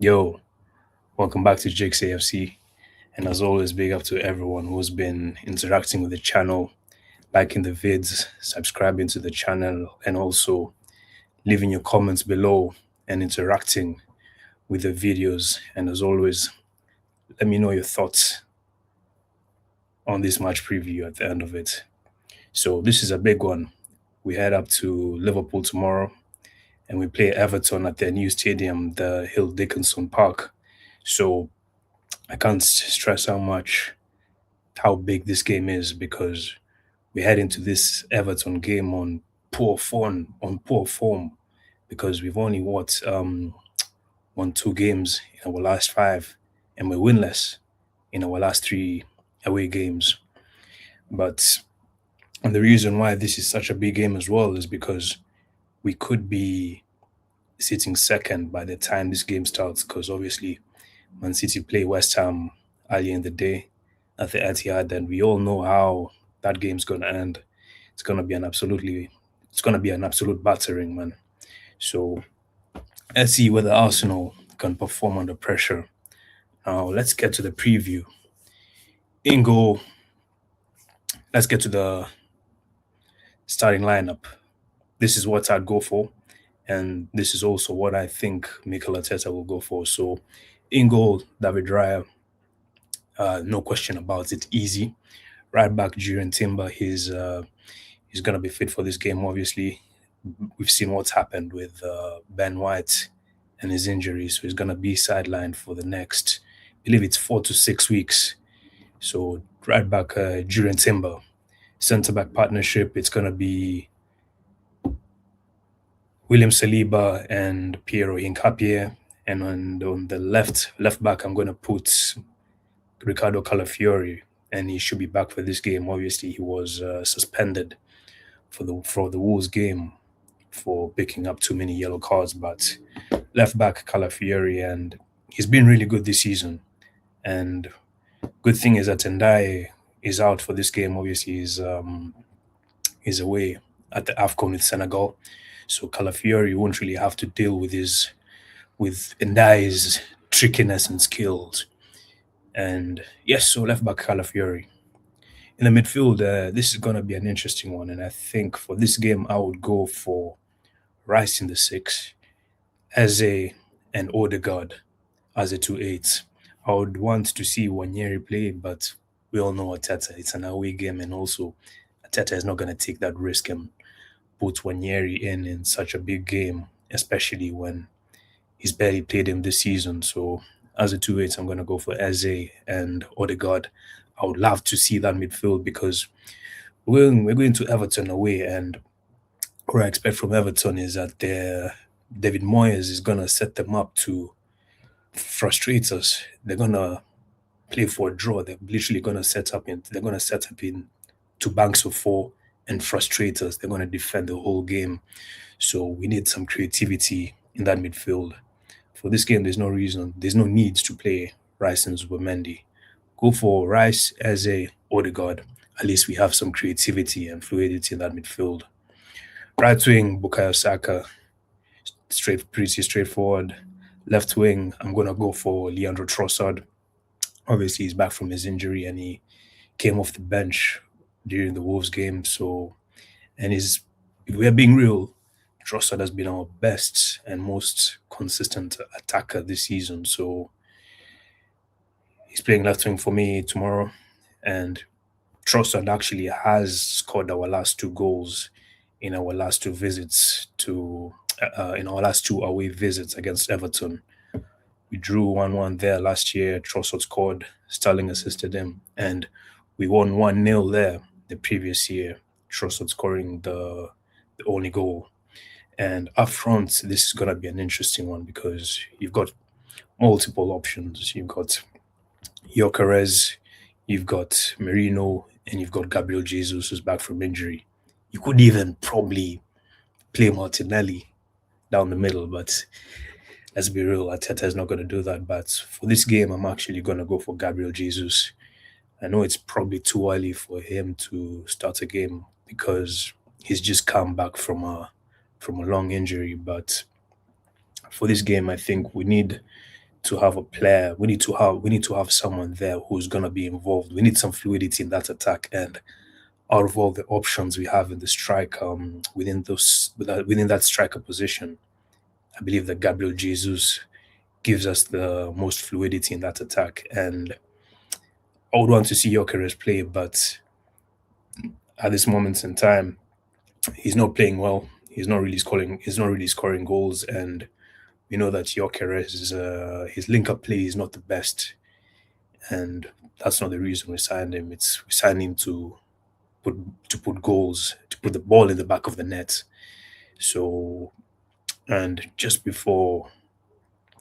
Yo, welcome back to Jake's AFC. And as always, big up to everyone who's been interacting with the channel, liking the vids, subscribing to the channel, and also leaving your comments below and interacting with the videos. And as always, let me know your thoughts on this match preview at the end of it. So, this is a big one. We head up to Liverpool tomorrow and we play Everton at their new stadium, the Hill Dickinson Park. So, I can't stress how big this game is because we head into this Everton game on poor form because we've only won two games in our last five and we're winless in our last three away games. But and the reason why this is such a big game as well is because we could be sitting second by the time this game starts because obviously Man City play West Ham early in the day at the Etihad, and we all know how that game's gonna end. It's gonna be an absolute battering, man. So let's see whether Arsenal can perform under pressure. Now let's get to the preview. In goal, let's get to the starting lineup. This is what I'd go for, and this is also what I think Mikel Arteta will go for. So in goal, David Raya, no question about it, easy. Right back, Julian Timber, he's gonna be fit for this game. Obviously, we've seen what's happened with Ben White and his injury, so he's gonna be sidelined for the next, I believe it's 4 to 6 weeks. So right back, Julian Timber, centre back partnership. It's gonna be William Saliba and Piero Hincapié, and on the left back, I'm gonna put Ricardo Calafiori, and he should be back for this game. Obviously, he was suspended for the Wolves game for picking up too many yellow cards, but left back Calafiori, and he's been really good this season. And good thing is that Tendai is out for this game. Obviously, he's away at the AFCON with Senegal, so Calafiori won't really have to deal with Ndai's trickiness and skills. And yes, so left back Calafiori. In the midfield, this is going to be an interesting one. And I think for this game, I would go for Rice in the six, Eze and Odegaard as a 2-8. I would want to see Wanyeri play, but we all know Ateta. It's an away game, and also Ateta is not going to take that risk and put Wanyeri in such a big game, especially when he's barely played him this season. So as a 2-8, I'm going to go for Eze and Odegaard. I would love to see that midfield because we're going to Everton away, and what I expect from Everton is that David Moyes is going to set them up to frustrate us. They're going to play for a draw. They're going to set up in two banks of four and frustrate us. They're going to defend the whole game. So we need some creativity in that midfield. For this game, there's no need to play Rice and Zubimendi. Go for Rice as a Odegaard. At least we have some creativity and fluidity in that midfield. Right wing, Bukayo Saka, pretty straightforward. Left wing, I'm gonna go for Leandro Trossard. Obviously, he's back from his injury and he came off the bench during the Wolves game. So, and if we're being real, Trossard has been our best and most consistent attacker this season. So he's playing left wing for me tomorrow, and Trossard actually has scored our last two goals in our last two visits to in our last two away visits against Everton. We drew 1-1 there last year. Trossard scored, Sterling assisted him, and we won 1-0 there the previous year. Trossard scoring the only goal. And up front, this is going to be an interesting one because you've got multiple options. You've got Gyökeres, you've got Merino, and you've got Gabriel Jesus who's back from injury. You could even probably play Martinelli down the middle, but let's be real, Ateta is not going to do that. But for this game, I'm actually going to go for Gabriel Jesus. I know it's probably too early for him to start a game because he's just come back from a long injury. But for this game, I think we need to have a player. We need to have someone there who's gonna be involved. We need some fluidity in that attack. And out of all the options we have in the strike, within that striker position, I believe that Gabriel Jesus gives us the most fluidity in that attack. And I would want to see Gyökeres play, but at this moment in time, he's not playing well. He's not really scoring. He's not really scoring goals, and we know that Gyökeres his link-up play is not the best, and that's not the reason we signed him. We signed him put put goals, to put the ball in the back of the net. So, and just before,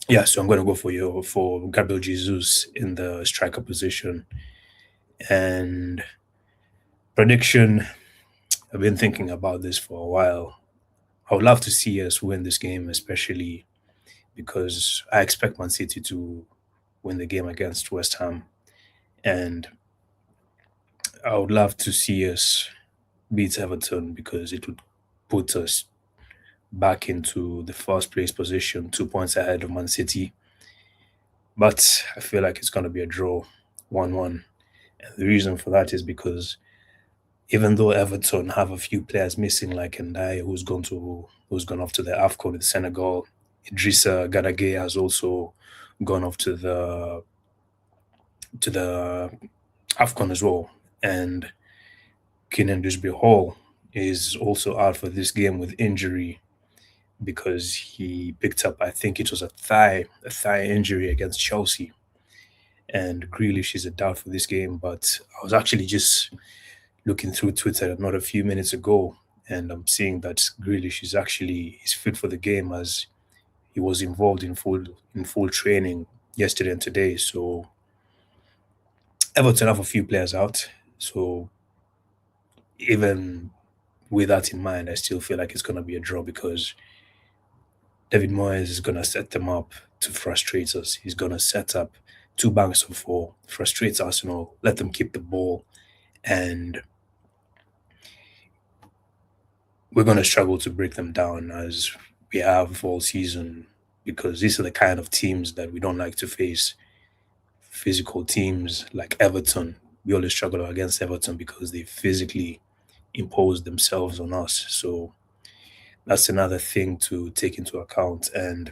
yeah, so I'm going to go for Gabriel Jesus in the striker position. And prediction, I've been thinking about this for a while. I would love to see us win this game, especially because I expect Man City to win the game against West Ham. And I would love to see us beat Everton because it would put us back into the first place position, 2 points ahead of Man City. But I feel like it's going to be a draw, 1-1. And the reason for that is because even though Everton have a few players missing, like Ndai, who's gone off to the AFCON in Senegal, Idrissa Gadagay has also gone off to the AFCON as well, and Kenan Dewsbury Hall is also out for this game with injury because he picked up, I think it was a thigh injury against Chelsea, and Grealish is a doubt for this game. But I was actually just looking through Twitter not a few minutes ago, and I'm seeing that Grealish is fit for the game as he was involved in full training yesterday and today. So Everton have a few players out. So even with that in mind, I still feel like it's gonna be a draw because David Moyes is gonna set them up to frustrate us. He's gonna set up two banks of four, frustrate Arsenal, let them keep the ball, and we're gonna struggle to break them down as we have all season because these are the kind of teams that we don't like to face. Physical teams like Everton. We always struggle against Everton because they physically impose themselves on us. So that's another thing to take into account. And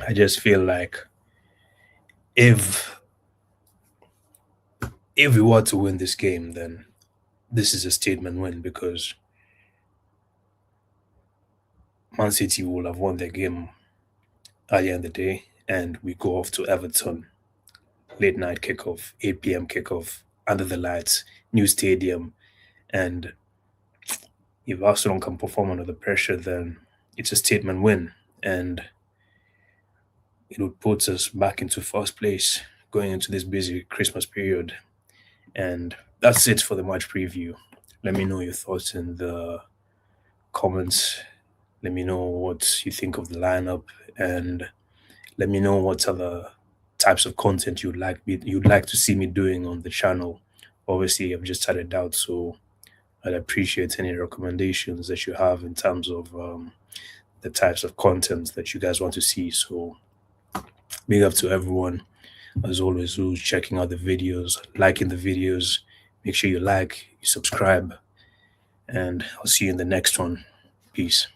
I just feel like if if we were to win this game, then this is a statement win because Man City will have won their game earlier in the day, and we go off to Everton, late night kickoff, 8 p.m. kickoff, under the lights, new stadium, and if Arsenal can perform under the pressure, then it's a statement win, and it would put us back into first place going into this busy Christmas period. And that's it for the match preview. Let me know your thoughts in the comments. Let me know what you think of the lineup, and let me know what other types of content you'd like to see me doing on the channel. Obviously, I've just started out, so I'd appreciate any recommendations that you have in terms of the types of content that you guys want to see. So big up to everyone, as always, who's checking out the videos, liking the videos. Make sure you like, you subscribe, and I'll see you in the next one. Peace.